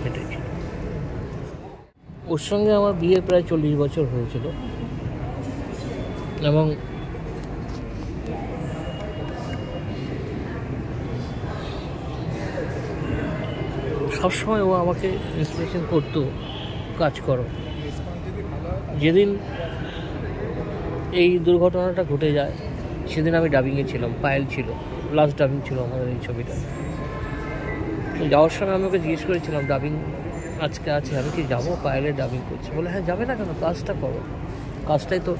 এটাই ছিল। ওর সঙ্গে আমার বিয়ে প্রায় 40 বছর হয়েছিল এবং সবসময় ও আমাকে ইন্সপিরেশন করতো, কাজ করো। যেদিন এই দুর্ঘটনাটা ঘটে যায় সেদিন আমি ডাবিংয়ে ছিলাম, পায়েল ছিল, লাস্ট ডাবিং ছিল আমাদের এই ছবিটা। তো যাওয়ার সময় আমি ওকে জিজ্ঞেস করেছিলাম ডাবিং আজকে আছে, আমি কি যাবো? পায়েলের ডাবিং করছি। বলে হ্যাঁ যাবে না কেন, কাজটা করো, কাজটাই তো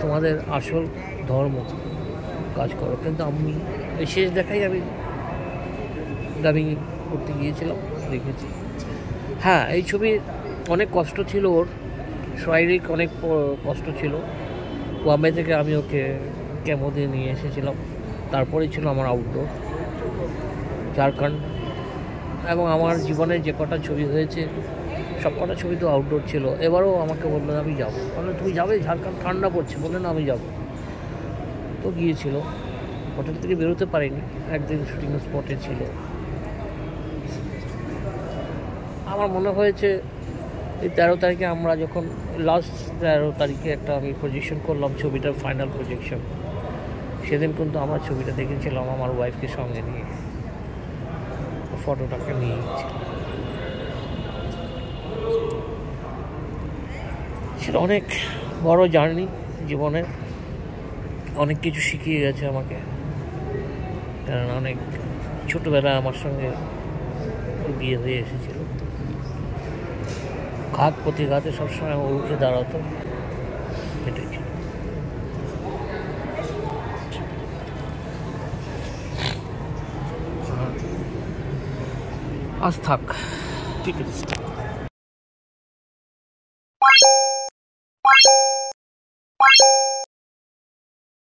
তোমাদের আসল ধর্ম, কাজ করো। কিন্তু আমি এই শেষ দেখাই আমি ডাবিং করতে গিয়েছিলাম, দেখেছি। হ্যাঁ, এই ছবির অনেক কষ্ট ছিল, ওর শারীরিক অনেক কষ্ট ছিল। বোম্বে থেকে আমি ওকে কেমো দিয়ে নিয়ে এসেছিলাম, তারপরেই ছিল আমার আউটডোর ঝাড়খণ্ড। এবং আমার জীবনে যে কটা ছবি হয়েছে সব কটা ছবি তো আউটডোর ছিল। এবারও আমাকে বললো আমি যাবো, বললো তুমি যাবে? ঝাড়খণ্ড ঠান্ডা পড়ছে। বললে না আমি যাবো। তো গিয়েছিল, হোটেল থেকে বেরোতে পারিনি, একদিন শুটিং স্পটে ছিল। আমার মনে হয়েছে এই 13 তারিখে আমরা যখন লাস্ট 13 তারিখে একটা আমি প্রজেকশন করলাম, ছবিটার ফাইনাল প্রজেকশন, সেদিন কিন্তু আমার ছবিটা দেখেছিলাম আমার ওয়াইফকে সঙ্গে নিয়ে, ফটোটাকে নিয়ে সেটা অনেক বড় জার্নি জীবনে, অনেক কিছু শিখিয়ে গেছে আমাকে। কারণ অনেক ছোটোবেলায় আমার সঙ্গে বিয়ে হয়ে এসেছিল, ঘাত প্রতিঘাতে সবসময় ও উঠে দাঁড়াতো, এটাই ছিল। আজ থাক, ঠিক আছে।